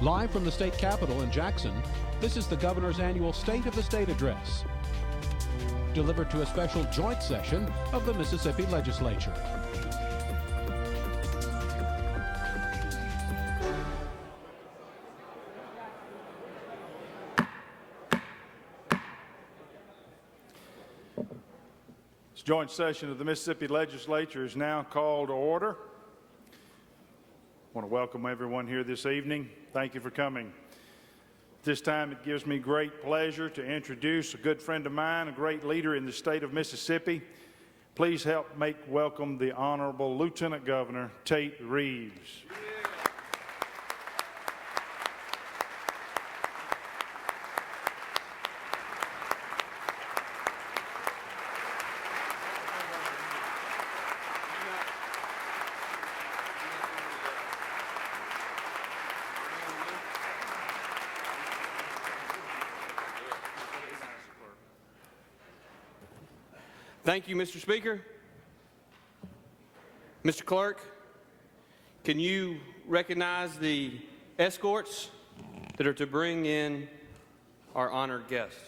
Live from the state capitol in Jackson, this is the governor's annual State of the State address, delivered to a special joint session of the Mississippi Legislature. This joint session of the Mississippi Legislature is now called to order. I want to welcome everyone here this evening. Thank you for coming. This time it gives me great pleasure to introduce a good friend of mine, a great leader in the state of Mississippi. Please help make welcome the Honorable Lieutenant Governor Tate Reeves. Thank you, Mr. Speaker. Mr. Clerk, can you recognize the escorts that are to bring in our honored guests?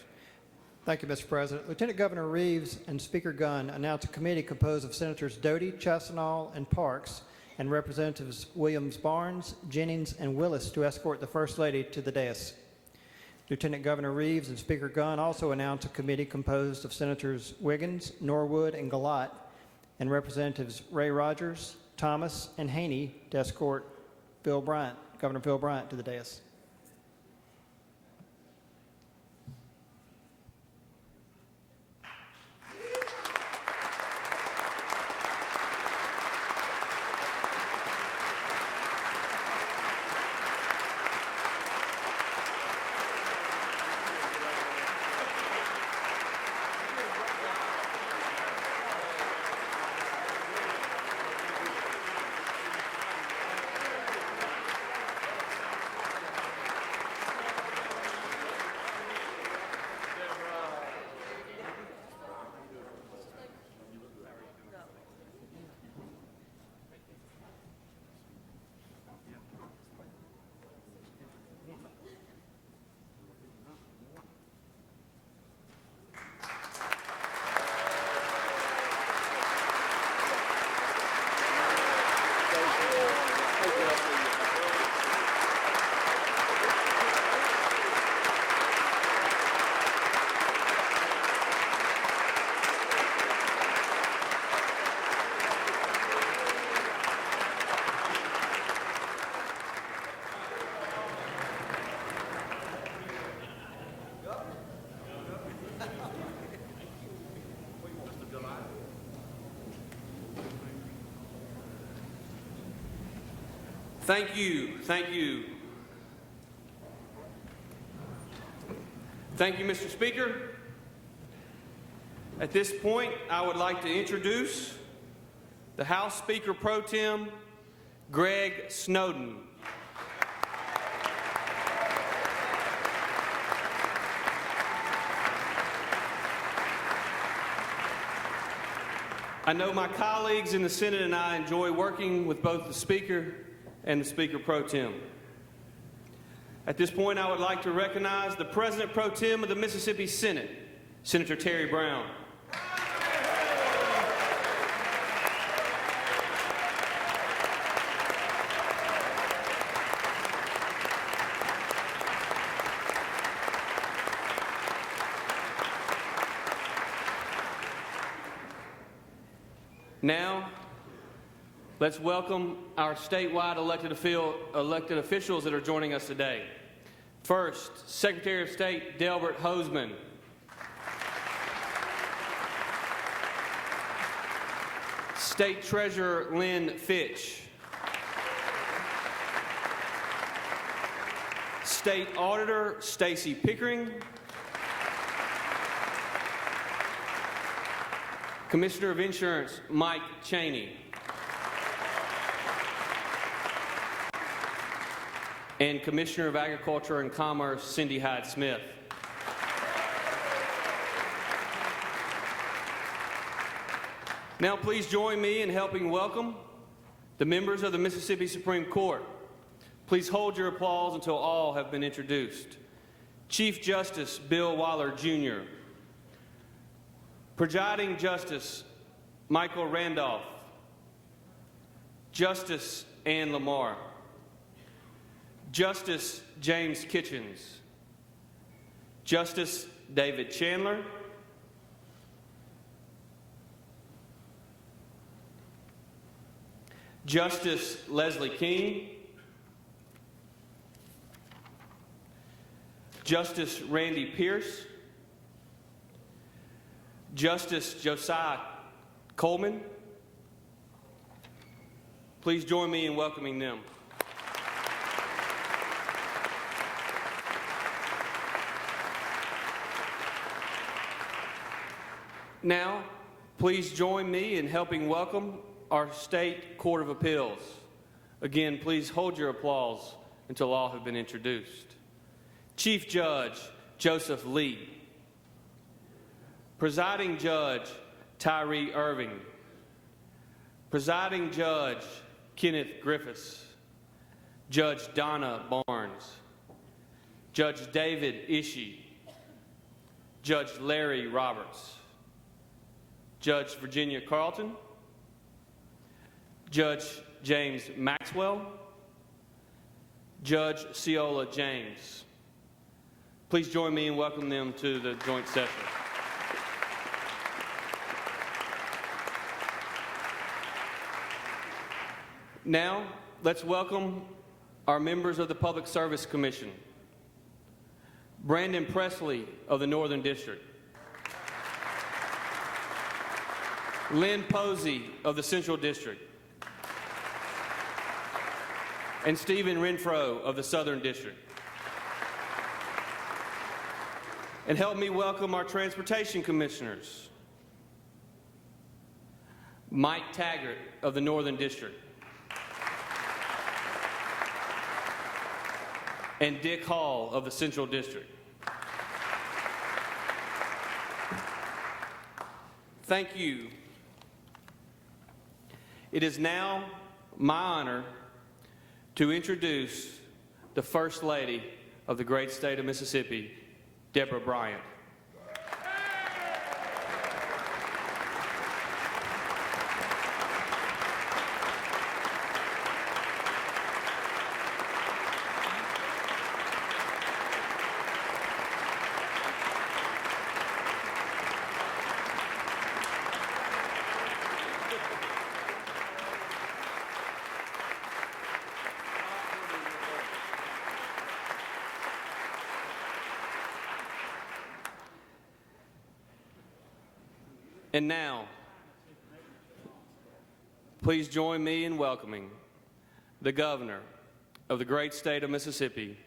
Thank you, Mr. President. Lieutenant Governor Reeves and Speaker Gunn announced a committee composed of Senators Doty, Chesnall, and Parks, and Representatives Williams, Barnes, Jennings, and Willis to escort the First Lady to the dais. Lieutenant Governor Reeves and Speaker Gunn also announced a committee composed of Senators Wiggins, Norwood, and Galat, and Representatives Ray Rogers, Thomas, and Haney to escort Governor Phil Bryant to the dais. Thank you. Thank you. Thank you, Mr. Speaker. At this point, I would like to introduce the House Speaker Pro Tem, Greg Snowden. I know my colleagues in the Senate and I enjoy working with both the Speaker and the Speaker Pro Tem. At this point, I would like to recognize the President Pro Tem of the Mississippi Senate, Senator Terry Brown. Now, let's welcome our statewide elected officials that are joining us today. First, Secretary of State Delbert Hosemann. State Treasurer Lynn Fitch. State Auditor Stacy Pickering. Commissioner of Insurance Mike Cheney. And Commissioner of Agriculture and Commerce Cindy Hyde-Smith. Now please join me in helping welcome the members of the Mississippi Supreme Court. Please hold your applause until all have been introduced. Chief Justice Bill Waller, Jr. Presiding Justice Michael Randolph. Justice Ann Lamar. Justice James Kitchens. Justice David Chandler. Justice Leslie King. Justice Randy Pierce. Justice Josiah Coleman. Please join me in welcoming them. Now, please join me in helping welcome our State Court of Appeals. Again, please hold your applause until all have been introduced. Chief Judge Joseph Lee. Presiding Judge Tyree Irving. Presiding Judge Kenneth Griffiths. Judge Donna Barnes. Judge David Ishii. Judge Larry Roberts. Judge Virginia Carlton. Judge James Maxwell. Judge Ciola James. Please join me in welcoming them to the joint session. Now, let's welcome our members of the Public Service Commission. Brandon Presley of the Northern District. Lynn Posey of the Central District. And Stephen Renfro of the Southern District. And help me welcome our Transportation Commissioners. Mike Taggart of the Northern District. And Dick Hall of the Central District. Thank you. It is now my honor to introduce the First Lady of the great state of Mississippi, Deborah Bryant. And now, please join me in welcoming the Governor of the great state of Mississippi,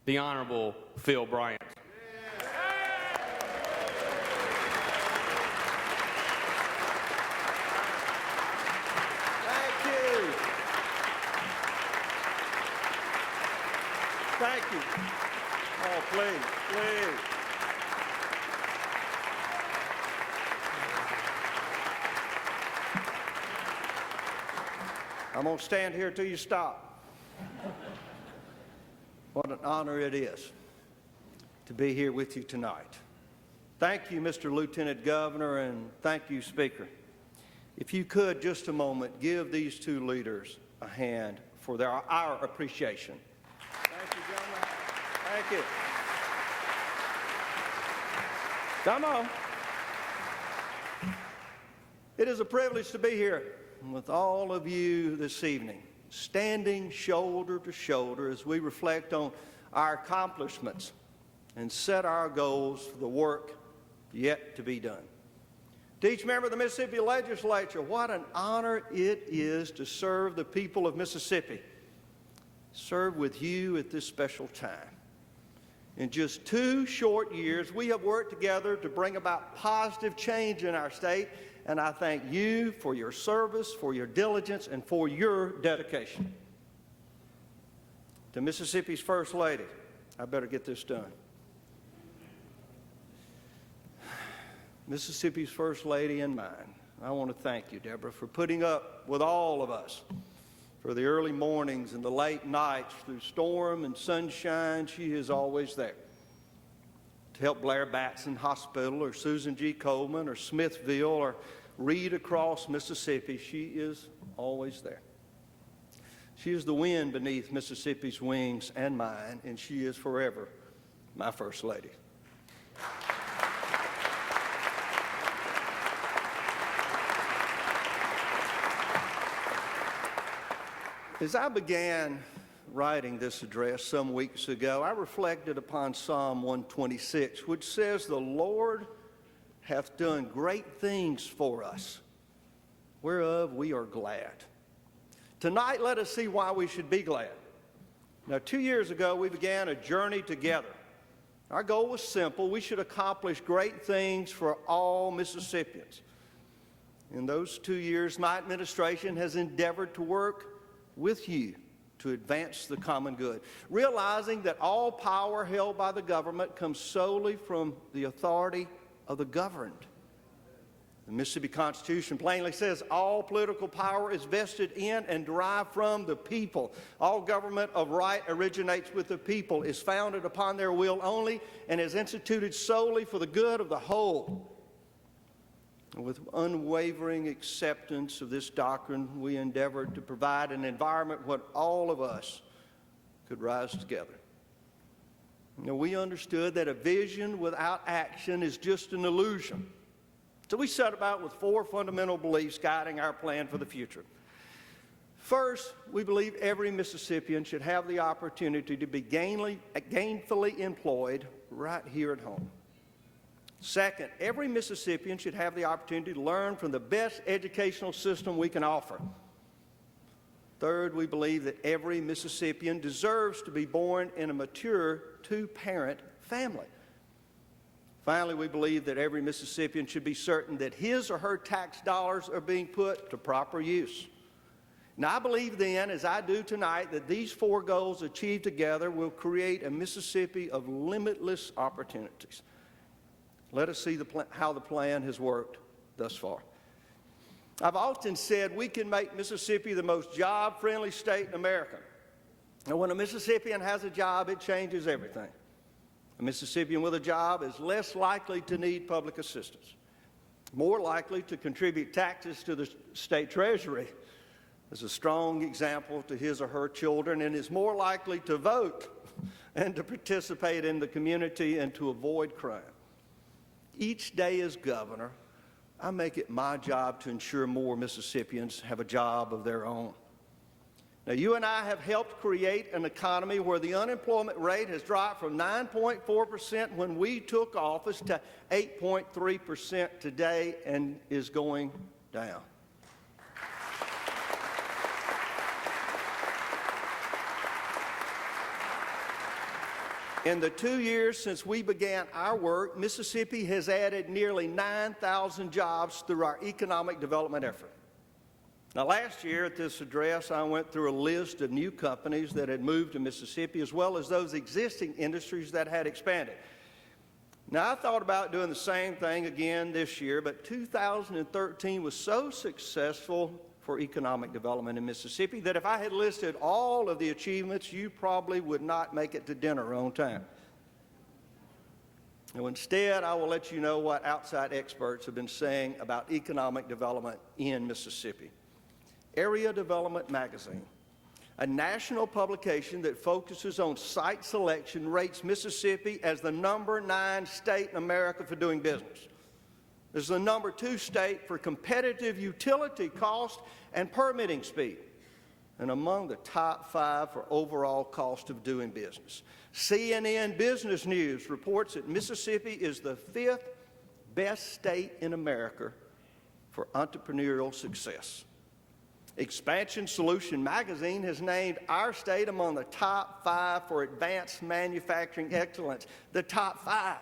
the Honorable Phil Bryant. Thank you. Thank you. Oh, please, please. I'm going to stand here till you stop. What an honor it is to be here with you tonight. Thank you, Mr. Lieutenant Governor, and thank you, Speaker. If you could, just a moment, give these two leaders a hand for our appreciation. Thank you, gentlemen. Thank you. Come on. It is a privilege to be here with all of you this evening, standing shoulder to shoulder as we reflect on our accomplishments and set our goals for the work yet to be done. To each member of the Mississippi Legislature, what an honor it is to serve the people of Mississippi, serve with you at this special time. In just 2 short years, we have worked together to bring about positive change in our state, and I thank you for your service, for your diligence, and for your dedication. To Mississippi's First Lady, I better get this done. Mississippi's First Lady and mine, I want to thank you, Deborah, for putting up with all of us, For the early mornings and the late nights, through storm and sunshine, she is always there. To help Blair Batson Hospital or Susan G. Coleman or Smithville or Reed across Mississippi, she is always there. She is the wind beneath Mississippi's wings and mine, and she is forever my First Lady. As I began writing this address some weeks ago, I reflected upon Psalm 126, which says, "The Lord hath done great things for us, whereof we are glad." Tonight, let us see why we should be glad. Now, 2 years ago, we began a journey together. Our goal was simple. We should accomplish great things for all Mississippians. In those 2 years, my administration has endeavored to work with you to advance the common good, realizing that all power held by the government comes solely from the authority of the governed. The Mississippi Constitution plainly says all political power is vested in and derived from the people. All government of right originates with the people, is founded upon their will only, and is instituted solely for the good of the whole. With unwavering acceptance of this doctrine, we endeavored to provide an environment where all of us could rise together. Now, we understood that a vision without action is just an illusion. So we set about with 4 fundamental beliefs guiding our plan for the future. First, we believe every Mississippian should have the opportunity to be gainfully employed right here at home. Second, every Mississippian should have the opportunity to learn from the best educational system we can offer. Third, we believe that every Mississippian deserves to be born in a mature 2-parent family. Finally, we believe that every Mississippian should be certain that his or her tax dollars are being put to proper use. Now, I believe then, as I do tonight, that these 4 goals achieved together will create a Mississippi of limitless opportunities. Let us see how the plan has worked thus far. I've often said we can make Mississippi the most job-friendly state in America. And when a Mississippian has a job, it changes everything. A Mississippian with a job is less likely to need public assistance, more likely to contribute taxes to the state treasury as a strong example to his or her children, and is more likely to vote and to participate in the community and to avoid crime. Each day as governor, I make it my job to ensure more Mississippians have a job of their own. Now, you and I have helped create an economy where the unemployment rate has dropped from 9.4% when we took office to 8.3% today and is going down. In the 2 years since we began our work, Mississippi has added nearly 9,000 jobs through our economic development effort. Now, last year at this address, I went through a list of new companies that had moved to Mississippi, as well as those existing industries that had expanded. Now, I thought about doing the same thing again this year, but 2013 was so successful for economic development in Mississippi that if I had listed all of the achievements, you probably would not make it to dinner on time. Now, instead, I will let you know what outside experts have been saying about economic development in Mississippi. Area Development Magazine, a national publication that focuses on site selection, rates Mississippi as the number 9 state in America for doing business. This is the number 2 state for competitive utility cost and permitting speed, and among the top 5 for overall cost of doing business. CNN Business News reports that Mississippi is the 5th best state in America for entrepreneurial success. Expansion Solution Magazine has named our state among the top 5 for advanced manufacturing excellence, the top 5.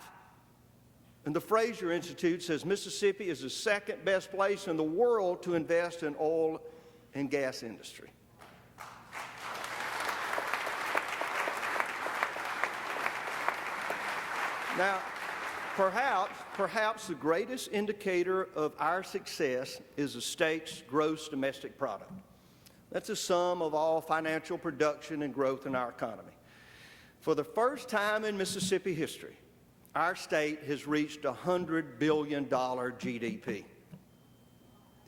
And the Fraser Institute says Mississippi is the 2nd best place in the world to invest in oil and gas industry. Now, perhaps the greatest indicator of our success is the state's gross domestic product. That's the sum of all financial production and growth in our economy. For the first time in Mississippi history, our state has reached $100 billion GDP.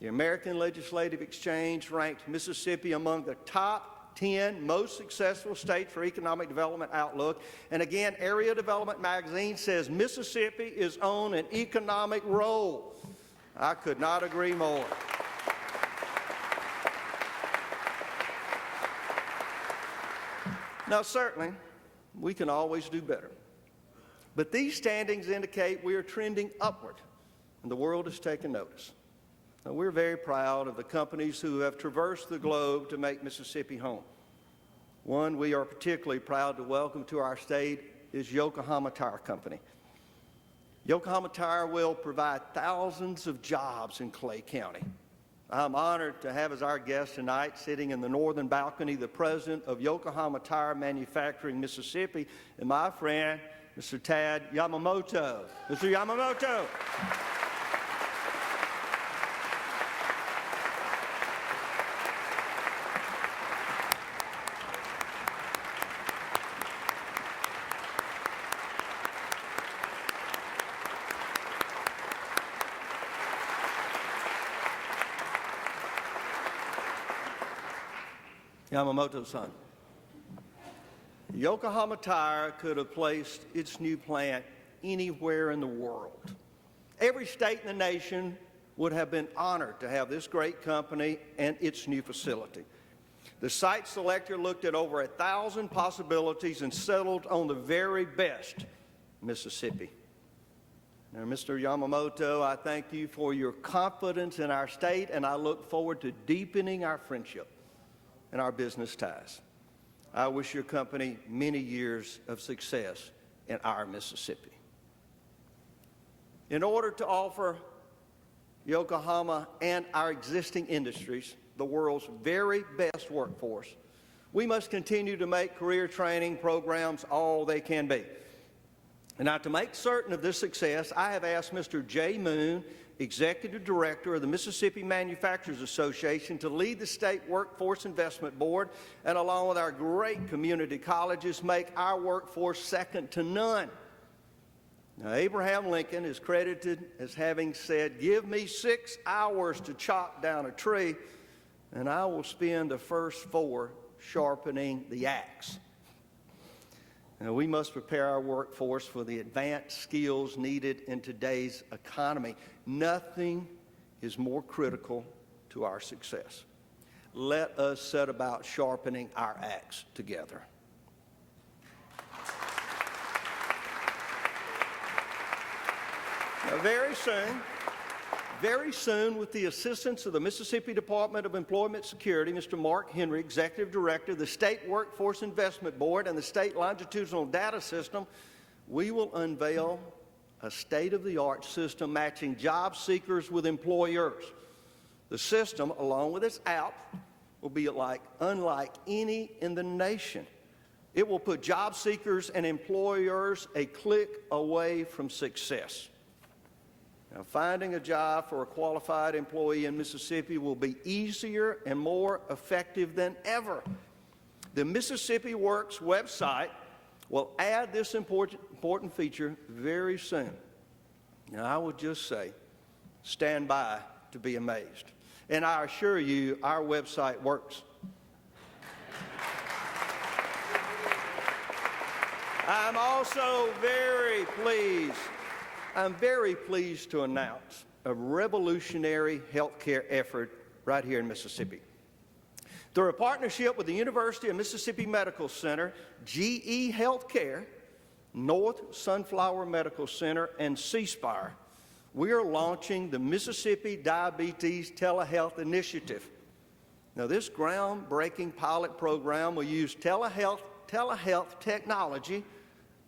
The American Legislative Exchange ranked Mississippi among the top 10 most successful states for economic development outlook. And again, Area Development Magazine says Mississippi is on an economic roll. I could not agree more. Now, certainly, we can always do better. But these standings indicate we are trending upward, and the world has taken notice. Now, we're very proud of the companies who have traversed the globe to make Mississippi home. One we are particularly proud to welcome to our state is Yokohama Tire Company. Yokohama Tire will provide thousands of jobs in Clay County. I'm honored to have as our guest tonight, sitting in the northern balcony, the president of Yokohama Tire Manufacturing, Mississippi, and my friend, Mr. Tad Yamamoto. Mr. Yamamoto. Yamamoto-san. Yokohama Tire could have placed its new plant anywhere in the world. Every state in the nation would have been honored to have this great company and its new facility. The site selector looked at over 1,000 possibilities and settled on the very best, Mississippi. Now, Mr. Yamamoto, I thank you for your confidence in our state, and I look forward to deepening our friendship and our business ties. I wish your company many years of success in our Mississippi. In order to offer Yokohama and our existing industries the world's very best workforce, we must continue to make career training programs all they can be. And now, to make certain of this success, I have asked Mr. Jay Moon, Executive Director of the Mississippi Manufacturers Association, to lead the State Workforce Investment Board and, along with our great community colleges, make our workforce second to none. Now, Abraham Lincoln is credited as having said, "Give me 6 hours to chop down a tree, and I will spend the first 4 sharpening the axe." Now, we must prepare our workforce for the advanced skills needed in today's economy. Nothing is more critical to our success. Let us set about sharpening our axe together. Now, very soon, with the assistance of the Mississippi Department of Employment Security, Mr. Mark Henry, Executive Director, the State Workforce Investment Board, and the State Longitudinal Data System, we will unveil a state-of-the-art system matching job seekers with employers. The system, along with its app, will be unlike any in the nation. It will put job seekers and employers a click away from success. Now, finding a job for a qualified employee in Mississippi will be easier and more effective than ever. The Mississippi Works website will add this important feature very soon. Now, I would just say, stand by to be amazed. And I assure you, our website works. I'm also very pleased to announce a revolutionary healthcare effort right here in Mississippi. Through a partnership with the University of Mississippi Medical Center, GE Healthcare, North Sunflower Medical Center, and C-Spire, we are launching the Mississippi Diabetes Telehealth Initiative. Now, this groundbreaking pilot program will use telehealth technology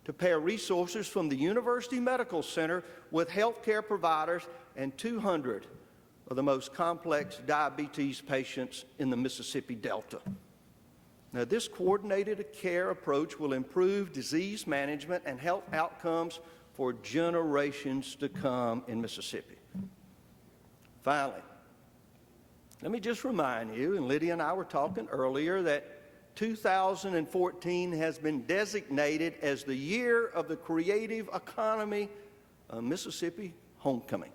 to pair resources from the University Medical Center with healthcare providers and 200 of the most complex diabetes patients in the Mississippi Delta. Now, this coordinated care approach will improve disease management and health outcomes for generations to come in Mississippi. Finally, Let me just remind you, and Lydia and I were talking earlier, that 2014 has been designated as the year of the creative economy of Mississippi homecoming.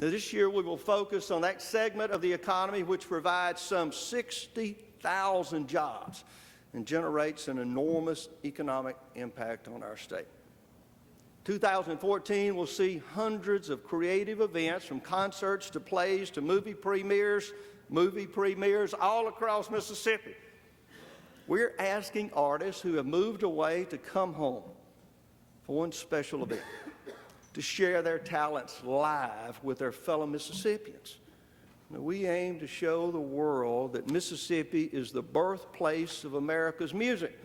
Now, this year we will focus on that segment of the economy which provides some 60,000 jobs and generates an enormous economic impact on our state. 2014 will see hundreds of creative events, from concerts to plays to movie premieres all across Mississippi. We're asking artists who have moved away to come home for one special event, to share their talents live with their fellow Mississippians. Now, we aim to show the world that Mississippi is the birthplace of America's music,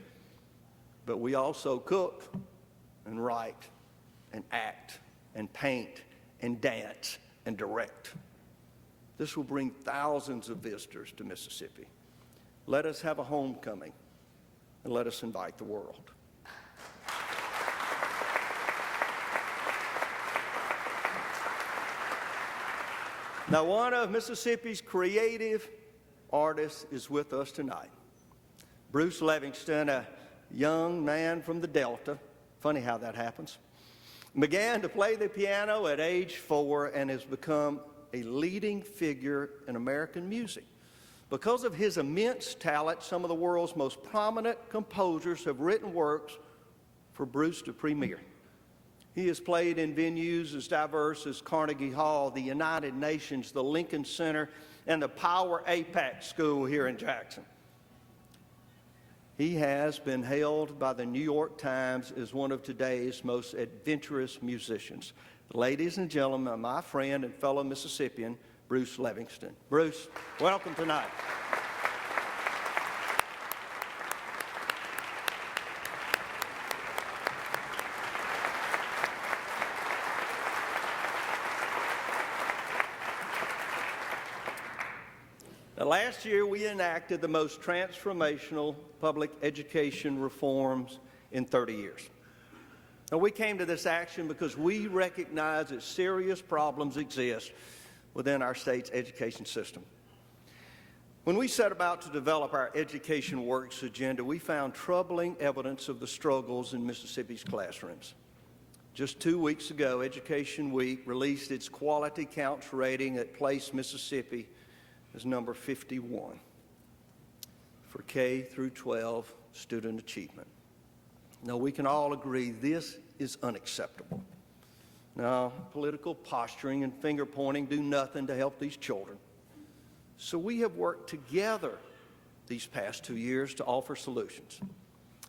but we also cook and write and act and paint and dance and direct. This will bring thousands of visitors to Mississippi. Let us have a homecoming, and let us invite the world. Now, one of Mississippi's creative artists is with us tonight. Bruce Livingston, a young man from the Delta, funny how that happens, began to play the piano at age 4 and has become a leading figure in American music. Because of his immense talent, some of the world's most prominent composers have written works for Bruce to premiere. He has played in venues as diverse as Carnegie Hall, the United Nations, the Lincoln Center, and the Power APAC School here in Jackson. He has been hailed by the New York Times as one of today's most adventurous musicians. Ladies and gentlemen, my friend and fellow Mississippian, Bruce Livingston. Bruce, welcome tonight. Now, last year, we enacted the most transformational public education reforms in 30 years. Now, we came to this action because we recognize that serious problems exist within our state's education system. When we set about to develop our Education Works agenda, we found troubling evidence of the struggles in Mississippi's classrooms. Just 2 weeks ago, Education Week released its quality counts rating that placed Mississippi as number 51 for K through 12 student achievement. Now, we can all agree this is unacceptable. Now, political posturing and finger pointing do nothing to help these children. So we have worked together these past 2 years to offer solutions,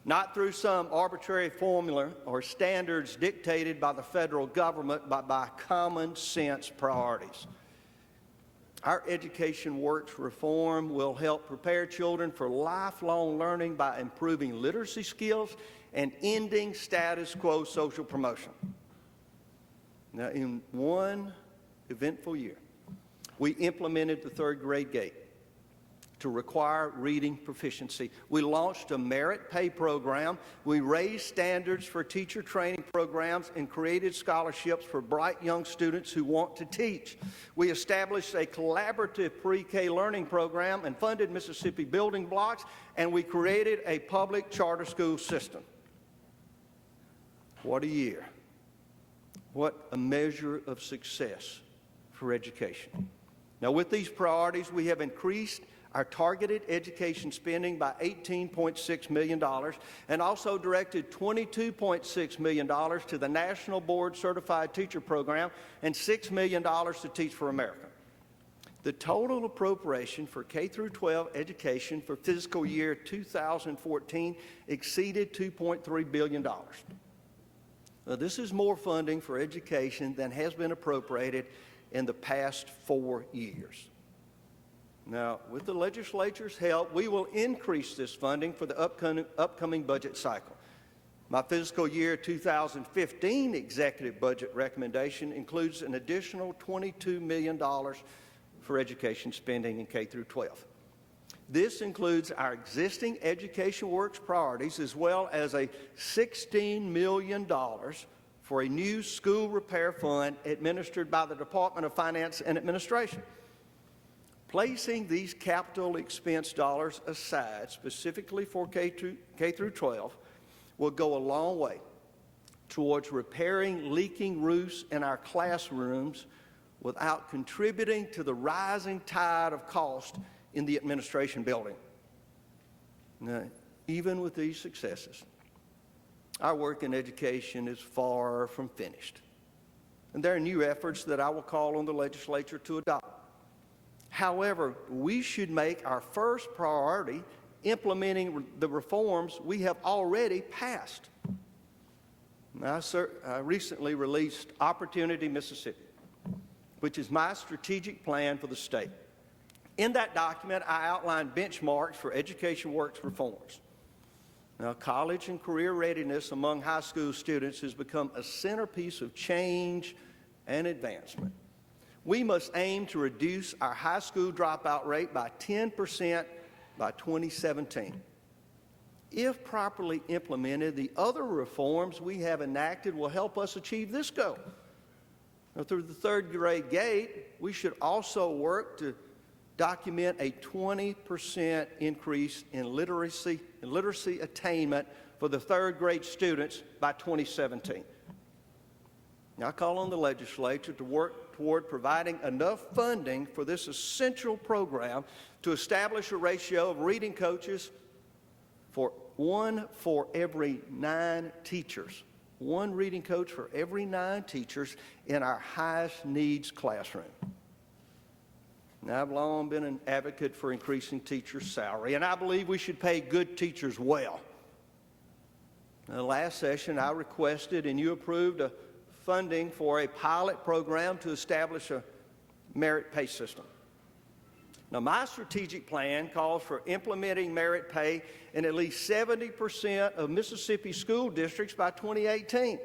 not through some arbitrary formula or standards dictated by the federal government, but by common sense priorities. Our Education Works reform will help prepare children for lifelong learning by improving literacy skills and ending status quo social promotion. Now, in one eventful year, we implemented the third grade gate to require reading proficiency. We launched a merit pay program. We raised standards for teacher training programs and created scholarships for bright young students who want to teach. We established a collaborative pre-K learning program and funded Mississippi Building Blocks, and we created a public charter school system. What a year. What a measure of success for education. Now, with these priorities, we have increased our targeted education spending by $18.6 million and also directed $22.6 million to the National Board Certified Teacher Program and $6 million to Teach for America. The total appropriation for K through 12 education for fiscal year 2014 exceeded $2.3 billion. Now, this is more funding for education than has been appropriated in the past 4 years. Now, with the legislature's help, we will increase this funding for the upcoming budget cycle. My fiscal year 2015 executive budget recommendation includes an additional $22 million for education spending in K through 12. This includes our existing Education Works priorities as well as a $16 million for a new school repair fund administered by the Department of Finance and Administration. Placing these capital expense dollars aside specifically for K through 12 will go a long way towards repairing leaking roofs in our classrooms without contributing to the rising tide of cost in the administration building. Now, even with these successes, our work in education is far from finished. And there are new efforts that I will call on the legislature to adopt. However, we should make our first priority implementing the reforms we have already passed. Now, I recently released Opportunity Mississippi, which is my strategic plan for the state. In that document, I outlined benchmarks for education works reforms. Now, college and career readiness among high school students has become a centerpiece of change and advancement. We must aim to reduce our high school dropout rate by 10% by 2017. If properly implemented, the other reforms we have enacted will help us achieve this goal. Now, through the third grade gate, we should also work to document a 20% increase in literacy attainment for the third grade students by 2017. Now, I call on the legislature to work toward providing enough funding for this essential program to establish a ratio of reading coaches for 1 for every 9 teachers. 1 reading coach for every 9 teachers in our highest needs classroom. Now, I've long been an advocate for increasing teachers' salary, and I believe we should pay good teachers well. Now, last session, I requested and you approved funding for a pilot program to establish a merit pay system. Now, my strategic plan calls for implementing merit pay in at least 70% of Mississippi school districts by 2018.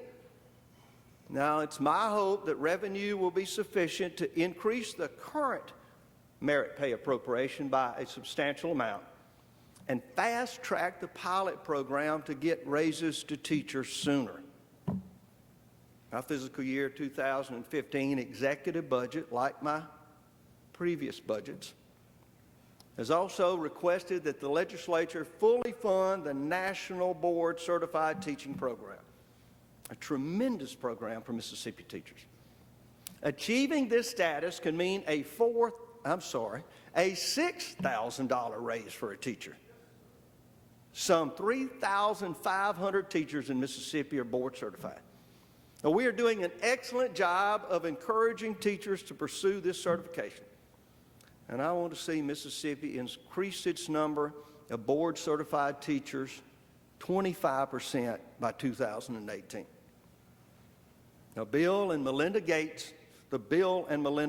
Now, it's my hope that revenue will be sufficient to increase the current merit pay appropriation by a substantial amount and fast-track the pilot program to get raises to teachers sooner. Our fiscal year 2015 executive budget, like my previous budgets, has also requested that the legislature fully fund the National Board Certified Teaching Program, a tremendous program for Mississippi teachers. Achieving this status can mean a $6,000 raise for a teacher. Some 3,500 teachers in Mississippi are board certified. Now, we are doing an excellent job of encouraging teachers to pursue this certification. And I want to see Mississippi increase its number of board certified teachers 25% by 2018. Now, the Bill and Melinda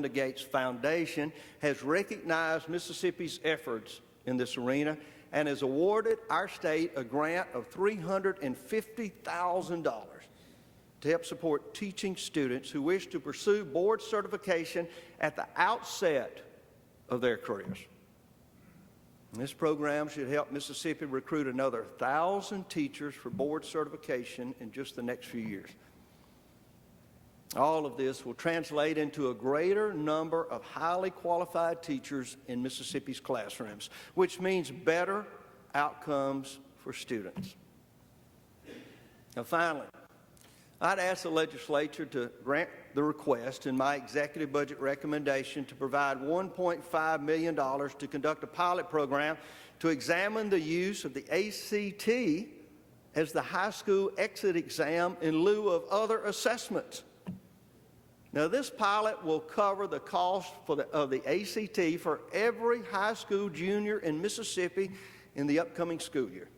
Gates Foundation has recognized Mississippi's efforts in this arena and has awarded our state a grant of $350,000 to help support teaching students who wish to pursue board certification at the outset of their careers. And this program should help Mississippi recruit another 1,000 teachers for board certification in just the next few years. All of this will translate into a greater number of highly qualified teachers in Mississippi's classrooms, which means better outcomes for students. Now, finally, I'd ask the legislature to grant the request in my executive budget recommendation to provide $1.5 million to conduct a pilot program to examine the use of the ACT as the high school exit exam in lieu of other assessments. Now, this pilot will cover the cost of the ACT for every high school junior in Mississippi in the upcoming school year.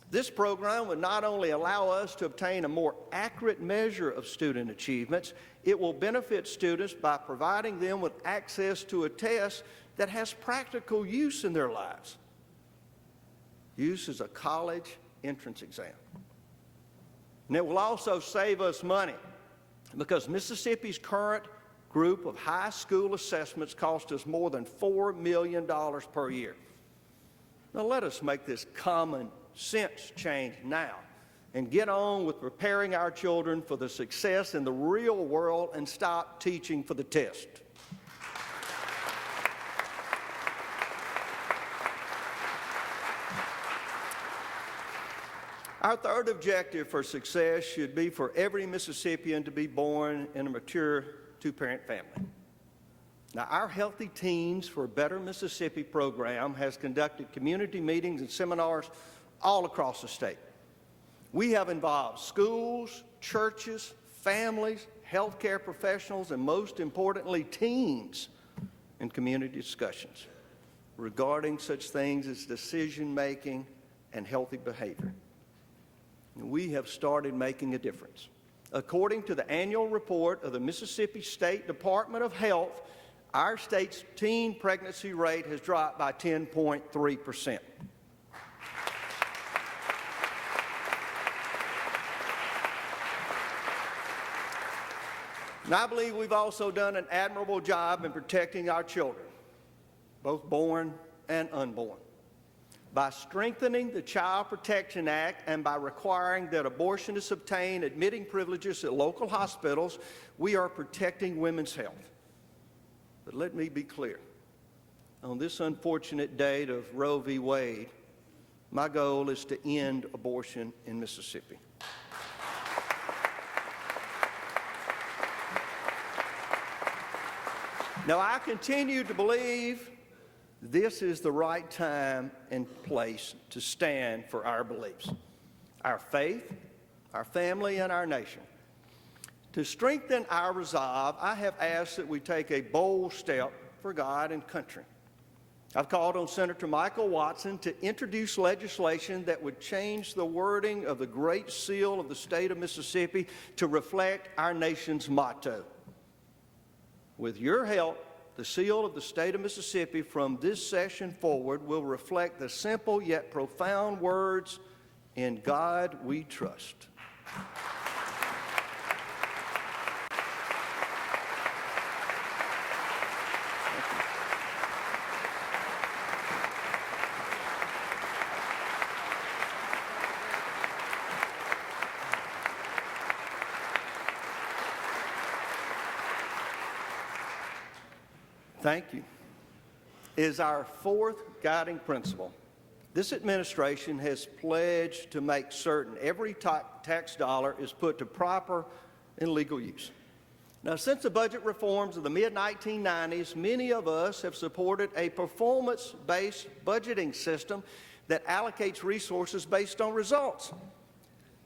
This program would not only allow us to obtain a more accurate measure of student achievements, it will benefit students by providing them with access to a test that has practical use in their lives. Use as a college entrance exam. And it will also save us money because Mississippi's current group of high school assessments cost us more than $4 million per year. Now, let us make this common sense change now and get on with preparing our children for the success in the real world and stop teaching for the test. Our third objective for success should be for every Mississippian to be born in a mature two-parent family. Now, our Healthy Teens for Better Mississippi program has conducted community meetings and seminars all across the state. We have involved schools, churches, families, healthcare professionals, and most importantly, teens in community discussions regarding such things as decision-making and healthy behavior. And we have started making a difference. According to the annual report of the Mississippi State Department of Health, our state's teen pregnancy rate has dropped by 10.3%. And I believe we've also done an admirable job in protecting our children, both born and unborn. By strengthening the Child Protection Act and by requiring that abortionists obtain admitting privileges at local hospitals, we are protecting women's health. But let me be clear. On this unfortunate date of Roe v. Wade, my goal is to end abortion in Mississippi. Now, I continue to believe this is the right time and place to stand for our beliefs, our faith, our family, and our nation. To strengthen our resolve, I have asked that we take a bold step for God and country. I've called on Senator Michael Watson to introduce legislation that would change the wording of the Great Seal of the state of Mississippi to reflect our nation's motto. With your help, the seal of the state of Mississippi from this session forward will reflect the simple yet profound words, "In God we trust." Thank you. Is our fourth guiding principle. This administration has pledged to make certain every tax dollar is put to proper and legal use. Now, since the budget reforms of the mid-1990s, many of us have supported a performance-based budgeting system that allocates resources based on results.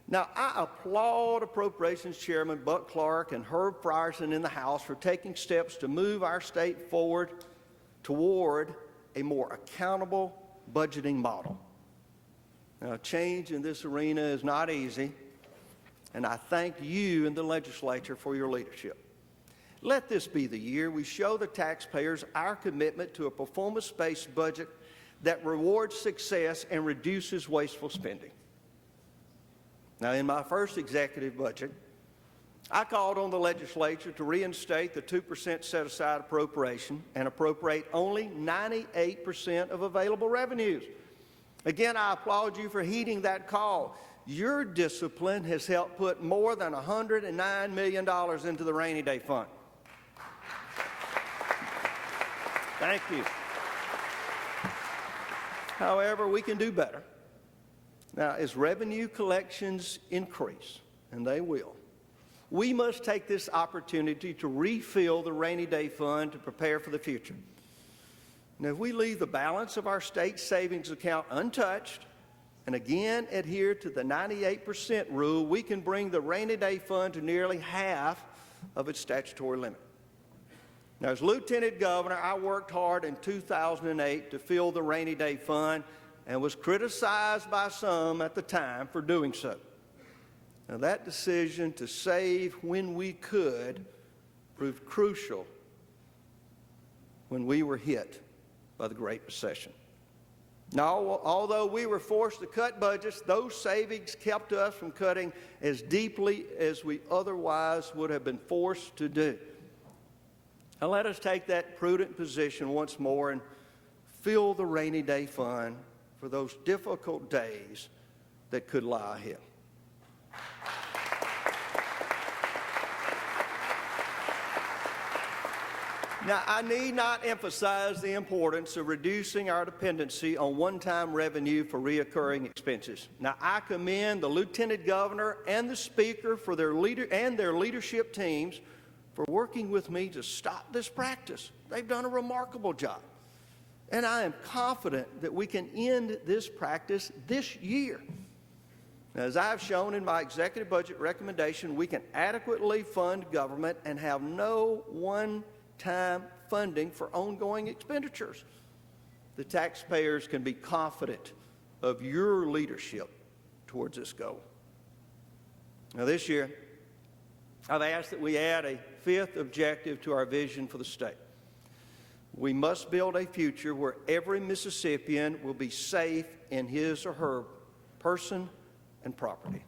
Now, I applaud Appropriations Chairman Buck Clark and Herb Frierson in the House for taking steps to move our state forward toward a more accountable budgeting model. Now, change in this arena is not easy, and I thank you in the legislature for your leadership. Let this be the year we show the taxpayers our commitment to a performance-based budget that rewards success and reduces wasteful spending. Now, in my first executive budget, I called on the legislature to reinstate the 2% set-aside appropriation and appropriate only 98% of available revenues. Again, I applaud you for heeding that call. Your discipline has helped put more than $109 million into the rainy day fund. Thank you. However, we can do better. Now, as revenue collections increase, and they will, we must take this opportunity to refill the rainy day fund to prepare for the future. Now, if we leave the balance of our state savings account untouched and again adhere to the 98% rule, we can bring the rainy day fund to nearly half of its statutory limit. Now, as Lieutenant Governor, I worked hard in 2008 to fill the rainy day fund and was criticized by some at the time for doing so. Now, that decision to save when we could proved crucial when we were hit by the Great Recession. Now, although we were forced to cut budgets, those savings kept us from cutting as deeply as we otherwise would have been forced to do. Now, let us take that prudent position once more and fill the rainy day fund for those difficult days that could lie ahead. Now, I need not emphasize the importance of reducing our dependency on one-time revenue for reoccurring expenses. Now, I commend the Lieutenant Governor and the Speaker for their leadership teams for working with me to stop this practice. They've done a remarkable job. And I am confident that we can end this practice this year. As I've shown in my executive budget recommendation, we can adequately fund government and have no one-time funding for ongoing expenditures. The taxpayers can be confident of your leadership towards this goal. Now, this year, I've asked that we add a fifth objective to our vision for the state. We must build a future where every Mississippian will be safe in his or her person and property.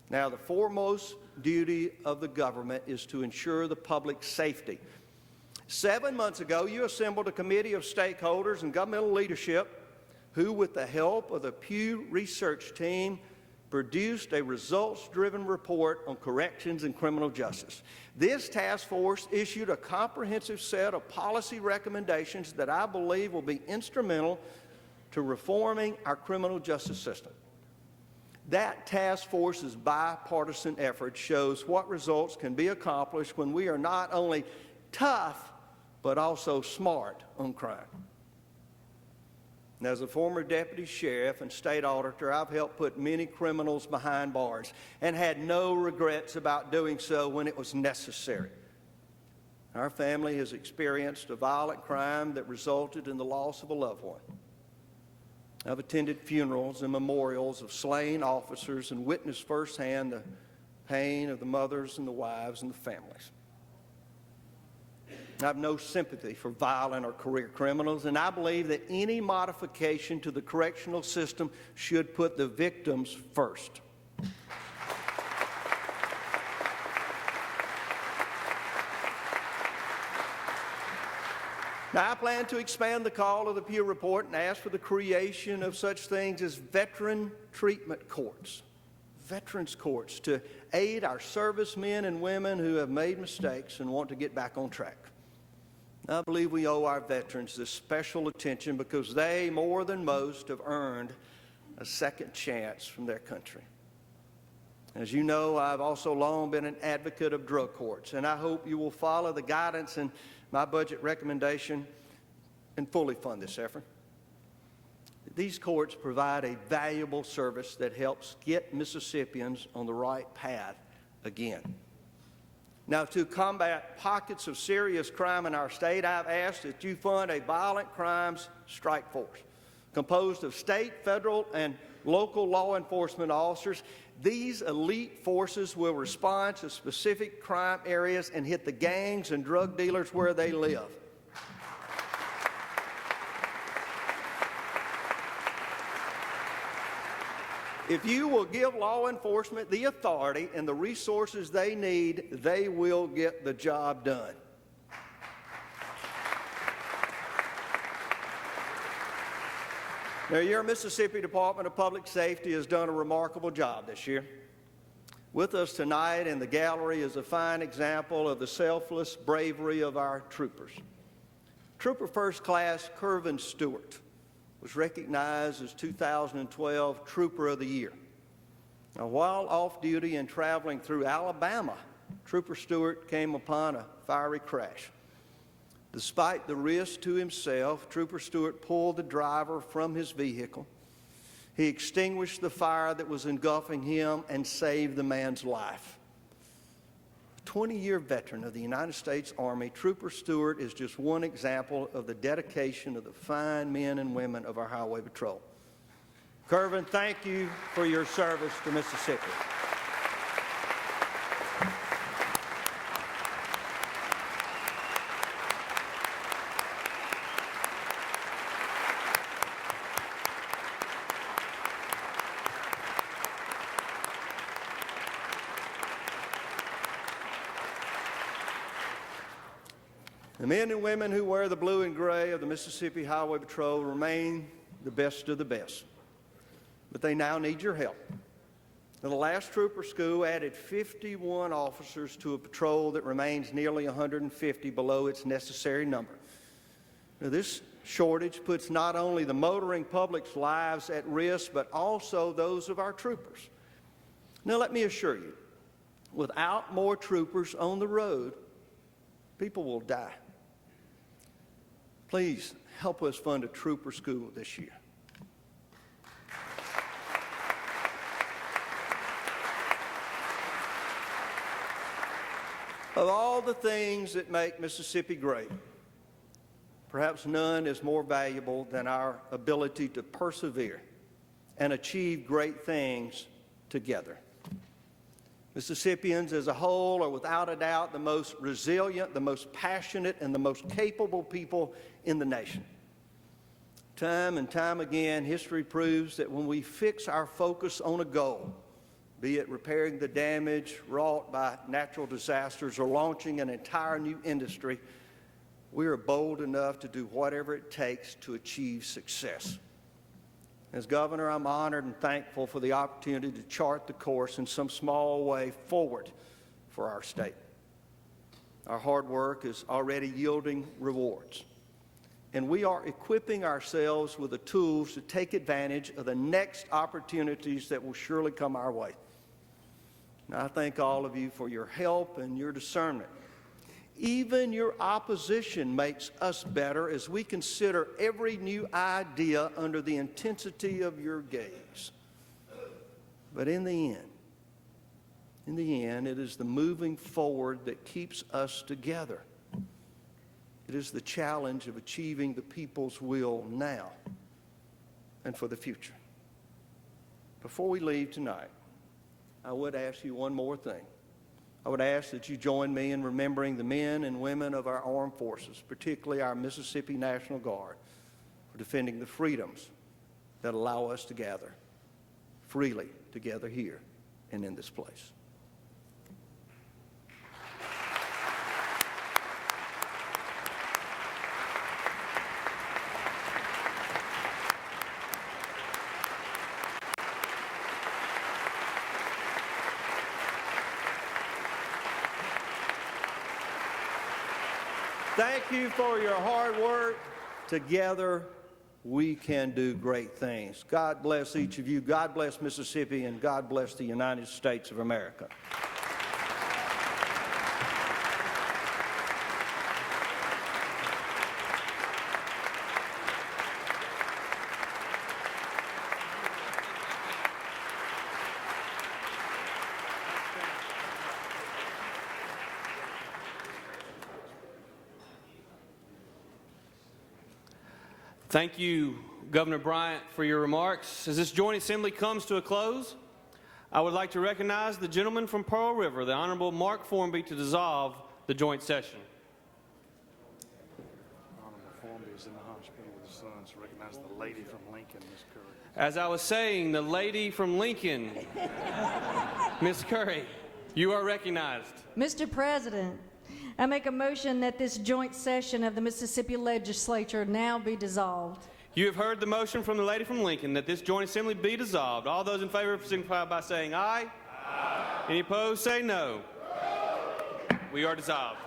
Now, the foremost duty of the government is to ensure the public's safety. 7 months ago, you assembled a committee of stakeholders and governmental leadership who, with the help of the Pew Research team, produced a results-driven report on corrections and criminal justice. This task force issued a comprehensive set of policy recommendations that I believe will be instrumental to reforming our criminal justice system. That task force's bipartisan effort shows what results can be accomplished when we are not only tough, but also smart on crime. Now, as a former deputy sheriff and state auditor, I've helped put many criminals behind bars and had no regrets about doing so when it was necessary. Our family has experienced a violent crime that resulted in the loss of a loved one. I've attended funerals and memorials of slain officers and witnessed firsthand the pain of the mothers and the wives and the families. I have no sympathy for violent or career criminals, and I believe that any modification to the correctional system should put the victims first. Now, I plan to expand the call of the Pew Report and ask for the creation of such things as veteran treatment courts, veterans courts, to aid our servicemen and women who have made mistakes and want to get back on track. I believe we owe our veterans this special attention because they, more than most, have earned a second chance from their country. As you know, I've also long been an advocate of drug courts, and I hope you will follow the guidance in my budget recommendation and fully fund this effort. These courts provide a valuable service that helps get Mississippians on the right path again. Now, to combat pockets of serious crime in our state, I've asked that you fund a violent crimes strike force composed of state, federal, and local law enforcement officers. These elite forces will respond to specific crime areas and hit the gangs and drug dealers where they live. If you will give law enforcement the authority and the resources they need, they will get the job done. Now, your Mississippi Department of Public Safety has done a remarkable job this year. With us tonight in the gallery is a fine example of the selfless bravery of our troopers. Trooper First Class Kervin Stewart was recognized as 2012 Trooper of the Year. Now, while off duty and traveling through Alabama, Trooper Stewart came upon a fiery crash. Despite the risk to himself, Trooper Stewart pulled the driver from his vehicle. He extinguished the fire that was engulfing him and saved the man's life. A 20-year veteran of the United States Army, Trooper Stewart is just one example of the dedication of the fine men and women of our Highway Patrol. Kervin, thank you for your service to Mississippi. The men and women who wear the blue and gray of the Mississippi Highway Patrol remain the best of the best. But they now need your help. Now, the last trooper school added 51 officers to a patrol that remains nearly 150 below its necessary number. Now, this shortage puts not only the motoring public's lives at risk, but also those of our troopers. Now, let me assure you, without more troopers on the road, people will die. Please help us fund a trooper school this year. Of all the things that make Mississippi great, perhaps none is more valuable than our ability to persevere and achieve great things together. Mississippians as a whole are without a doubt the most resilient, the most passionate, and the most capable people in the nation. Time and time again, history proves that when we fix our focus on a goal, be it repairing the damage wrought by natural disasters or launching an entire new industry, we are bold enough to do whatever it takes to achieve success. As governor, I'm honored and thankful for the opportunity to chart the course in some small way forward for our state. Our hard work is already yielding rewards, and we are equipping ourselves with the tools to take advantage of the next opportunities that will surely come our way. And I thank all of you for your help and your discernment. Even your opposition makes us better as we consider every new idea under the intensity of your gaze. But in the end, it is the moving forward that keeps us together. It is the challenge of achieving the people's will now and for the future. Before we leave tonight, I would ask you one more thing. I would ask that you join me in remembering the men and women of our armed forces, particularly our Mississippi National Guard, for defending the freedoms that allow us to gather freely together here and in this place. Thank you for your hard work. Together, we can do great things. God bless each of you. God bless Mississippi, and God bless the United States of America. Thank you, Governor Bryant, for your remarks. As this joint assembly comes to a close, I would like to recognize the gentleman from Pearl River, the Honorable Mark Formby, to dissolve the joint session. Honorable Formby is in the hospital with his son, so recognize the lady from Lincoln, Ms. Curry. As I was saying, the lady from Lincoln, Ms. Curry, you are recognized. Mr. President, I make a motion that this joint session of the Mississippi Legislature now be dissolved. You have heard the motion from the lady from Lincoln that this joint assembly be dissolved. All those in favor signify by saying aye. Aye. Any opposed, say no. No. We are dissolved.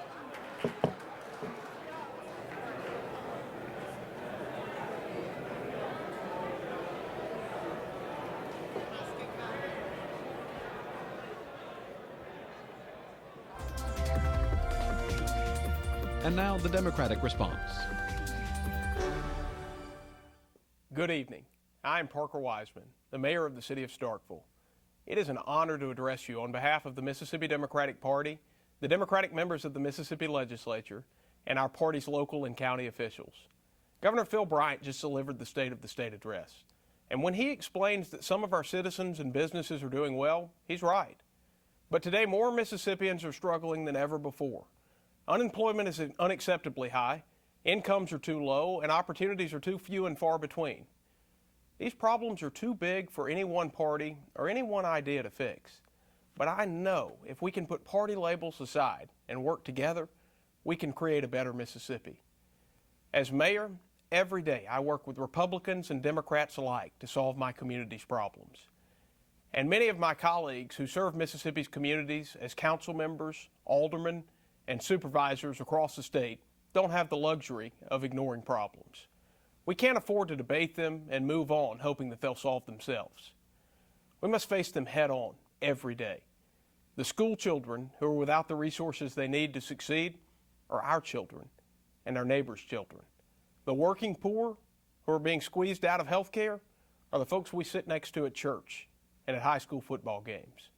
And now the Democratic response. Good evening. I am Parker Wiseman, the mayor of the city of Starkville. It is an honor to address you on behalf of the Mississippi Democratic Party, the Democratic members of the Mississippi Legislature, and our party's local and county officials. Governor Phil Bryant just delivered the State of the State address. And when he explains that some of our citizens and businesses are doing well, he's right. But today more Mississippians are struggling than ever before. Unemployment is unacceptably high, incomes are too low, and opportunities are too few and far between. These problems are too big for any one party or any one idea to fix. But I know if we can put party labels aside and work together, we can create a better Mississippi. As mayor, every day I work with Republicans and Democrats alike to solve my community's problems. And many of my colleagues who serve Mississippi's communities as council members, aldermen, and supervisors across the state don't have the luxury of ignoring problems. We can't afford to debate them and move on hoping that they'll solve themselves. We must face them head on every day. The school children who are without the resources they need to succeed are our children and our neighbors' children. The working poor who are being squeezed out of health care are the folks we sit next to at church and at high school football games.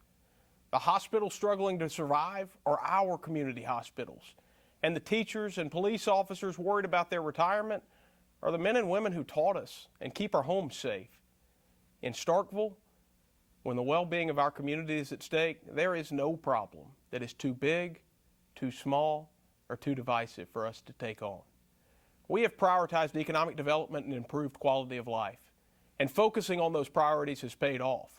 The hospitals struggling to survive are our community hospitals, and the teachers and police officers worried about their retirement are the men and women who taught us and keep our homes safe. In Starkville, when the well-being of our community is at stake, there is no problem that is too big, too small, or too divisive for us to take on. We have prioritized economic development and improved quality of life, and focusing on those priorities has paid off.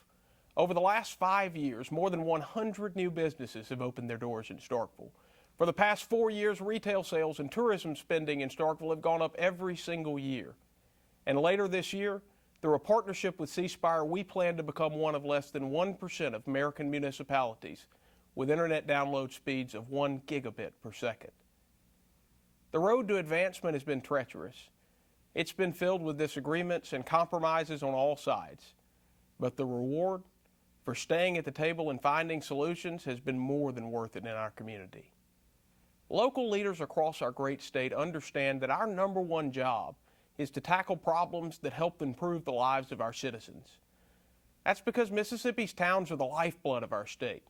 Over the last 5 years, more than 100 new businesses have opened their doors in Starkville. For the past 4 years, retail sales and tourism spending in Starkville have gone up every single year. And later this year, through a partnership with C Spire, we plan to become one of less than 1% of American municipalities with internet download speeds of 1 gigabit per second. The road to advancement has been treacherous. It's been filled with disagreements and compromises on all sides. But the reward for staying at the table and finding solutions has been more than worth it in our community. Local leaders across our great state understand that our number one job is to tackle problems that help improve the lives of our citizens. That's because Mississippi's towns are the lifeblood of our state.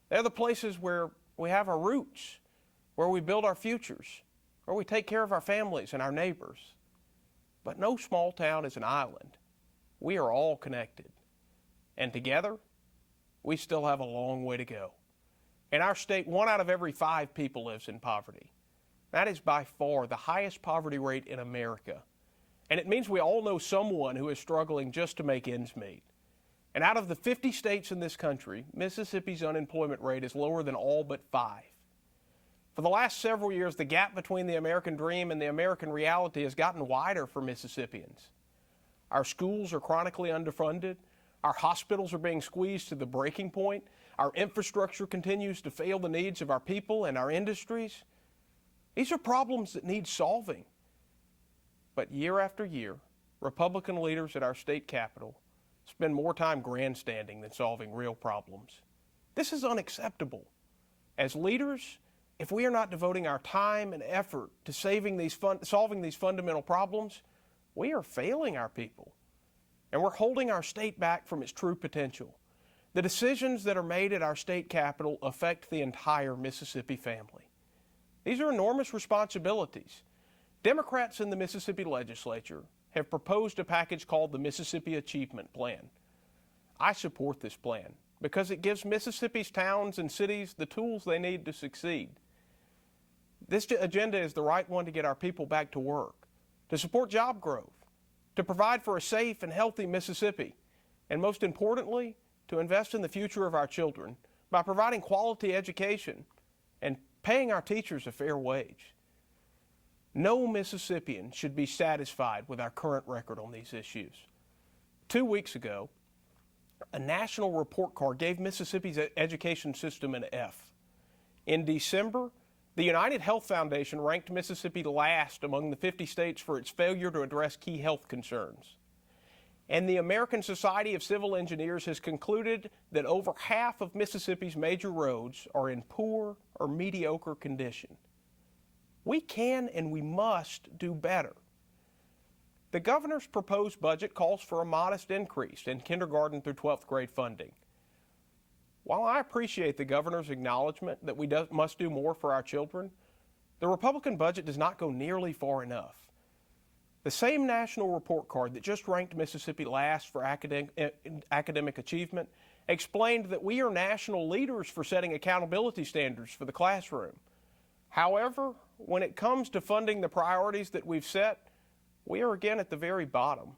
They're the places where we have our roots, where we build our futures, where we take care of our families and our neighbors. But no small town is an island. We are all connected. And together, we still have a long way to go. In our state, 1 out of every 5 people lives in poverty. That is by far the highest poverty rate in America. And it means we all know someone who is struggling just to make ends meet. And out of the 50 states in this country, Mississippi's unemployment rate is lower than all but 5. For the last several years, the gap between the American dream and the American reality has gotten wider for Mississippians. Our schools are chronically underfunded. Our hospitals are being squeezed to the breaking point. Our infrastructure continues to fail the needs of our people and our industries. These are problems that need solving. But year after year, Republican leaders at our state capitol spend more time grandstanding than solving real problems. This is unacceptable. As leaders, if we are not devoting our time and effort to solving these fundamental problems, we are failing our people. And we're holding our state back from its true potential. The decisions that are made at our state capitol affect the entire Mississippi family. These are enormous responsibilities. Democrats in the Mississippi legislature have proposed a package called the Mississippi Achievement Plan. I support this plan because it gives Mississippi's towns and cities the tools they need to succeed. This agenda is the right one to get our people back to work, to support job growth, to provide for a safe and healthy Mississippi, and most importantly, to invest in the future of our children by providing quality education and paying our teachers a fair wage. No Mississippian should be satisfied with our current record on these issues. 2 weeks ago, a national report card gave Mississippi's education system an F. In December, the United Health Foundation ranked Mississippi last among the 50 states for its failure to address key health concerns. And the American Society of Civil Engineers has concluded that over half of Mississippi's major roads are in poor or mediocre condition. We can and we must do better. The governor's proposed budget calls for a modest increase in kindergarten through 12th grade funding. While I appreciate the governor's acknowledgement that we must do more for our children, the Republican budget does not go nearly far enough. The same national report card that just ranked Mississippi last for academic achievement explained that we are national leaders for setting accountability standards for the classroom. However, when it comes to funding the priorities that we've set, we are again at the very bottom.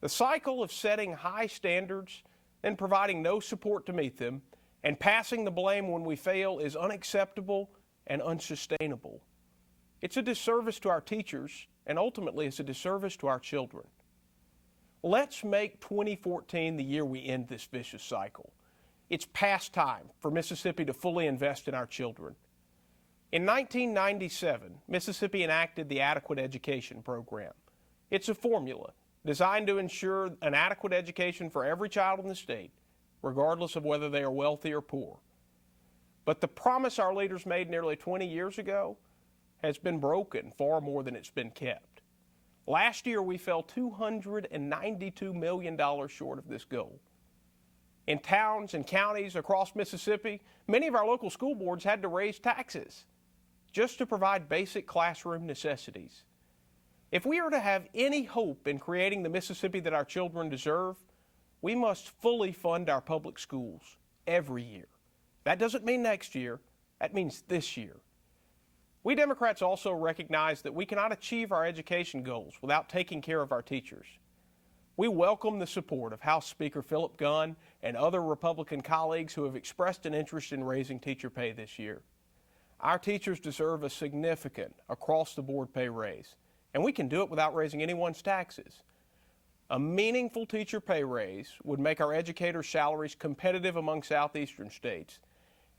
The cycle of setting high standards, then providing no support to meet them, and passing the blame when we fail is unacceptable and unsustainable. It's a disservice to our teachers, and ultimately it's a disservice to our children. Let's make 2014 the year we end this vicious cycle. It's past time for Mississippi to fully invest in our children. In 1997, Mississippi enacted the Adequate Education Program. It's a formula designed to ensure an adequate education for every child in the state, regardless of whether they are wealthy or poor. But the promise our leaders made nearly 20 years ago has been broken far more than it's been kept. Last year, we fell $292 million short of this goal. In towns and counties across Mississippi, many of our local school boards had to raise taxes just to provide basic classroom necessities. If we are to have any hope in creating the Mississippi that our children deserve, we must fully fund our public schools every year. That doesn't mean next year, that means this year. We Democrats also recognize that we cannot achieve our education goals without taking care of our teachers. We welcome the support of House Speaker Philip Gunn and other Republican colleagues who have expressed an interest in raising teacher pay this year. Our teachers deserve a significant across-the-board pay raise, and we can do it without raising anyone's taxes. A meaningful teacher pay raise would make our educators' salaries competitive among southeastern states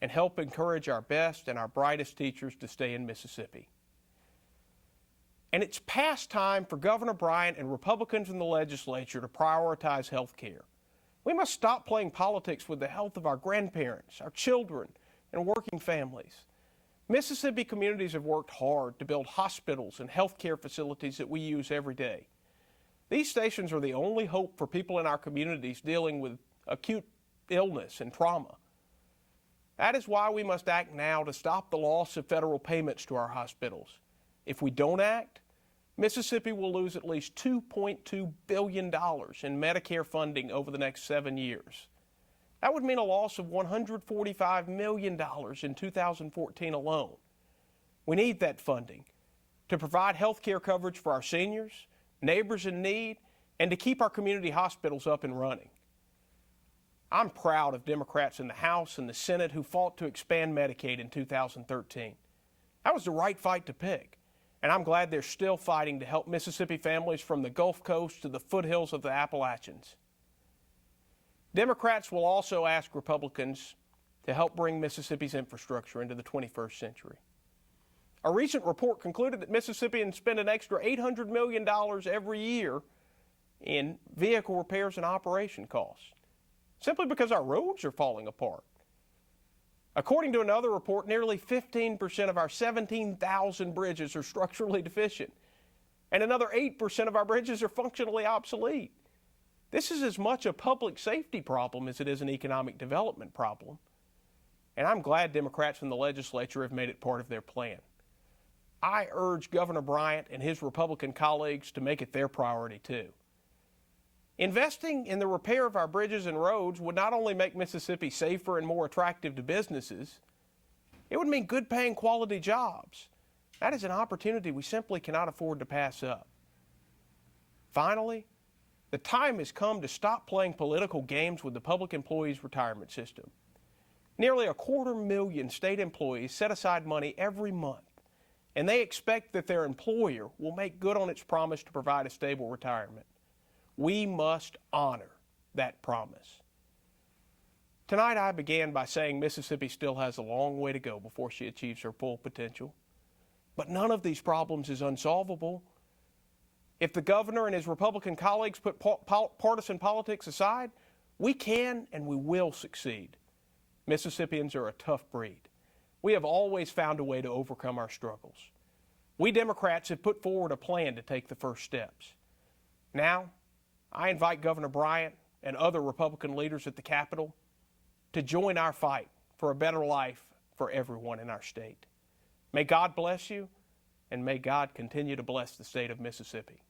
and help encourage our best and our brightest teachers to stay in Mississippi. And it's past time for Governor Bryant and Republicans in the legislature to prioritize health care. We must stop playing politics with the health of our grandparents, our children, and working families. Mississippi communities have worked hard to build hospitals and health care facilities that we use every day. These stations are the only hope for people in our communities dealing with acute illness and trauma. That is why we must act now to stop the loss of federal payments to our hospitals. If we don't act, Mississippi will lose at least $2.2 billion in Medicare funding over the next 7 years. That would mean a loss of $145 million in 2014 alone. We need that funding to provide health care coverage for our seniors, neighbors in need, and to keep our community hospitals up and running. I'm proud of Democrats in the House and the Senate who fought to expand Medicaid in 2013. That was the right fight to pick, and I'm glad they're still fighting to help Mississippi families from the Gulf Coast to the foothills of the Appalachians. Democrats will also ask Republicans to help bring Mississippi's infrastructure into the 21st century. A recent report concluded that Mississippians spend an extra $800 million every year in vehicle repairs and operation costs, simply because our roads are falling apart. According to another report, nearly 15% of our 17,000 bridges are structurally deficient, and another 8% of our bridges are functionally obsolete. This is as much a public safety problem as it is an economic development problem, and I'm glad Democrats in the legislature have made it part of their plan. I urge Governor Bryant and his Republican colleagues to make it their priority too. Investing in the repair of our bridges and roads would not only make Mississippi safer and more attractive to businesses, it would mean good paying quality jobs. That is an opportunity we simply cannot afford to pass up. Finally, the time has come to stop playing political games with the public employees' retirement system. Nearly 250,000 state employees set aside money every month, and they expect that their employer will make good on its promise to provide a stable retirement. We must honor that promise. Tonight I began by saying Mississippi still has a long way to go before she achieves her full potential. But none of these problems is unsolvable. If the governor and his Republican colleagues put partisan politics aside, we can and we will succeed. Mississippians are a tough breed. We have always found a way to overcome our struggles. We Democrats have put forward a plan to take the first steps. Now, I invite Governor Bryant and other Republican leaders at the Capitol to join our fight for a better life for everyone in our state. May God bless you, and may God continue to bless the state of Mississippi.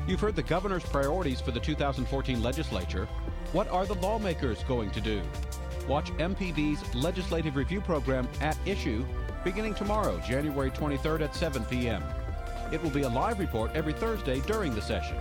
You've heard the governor's priorities for the 2014 legislature. What are the lawmakers going to do? Watch MPB's Legislative Review Program At Issue beginning tomorrow, January 23rd at 7 p.m. It will be a live report every Thursday during the session.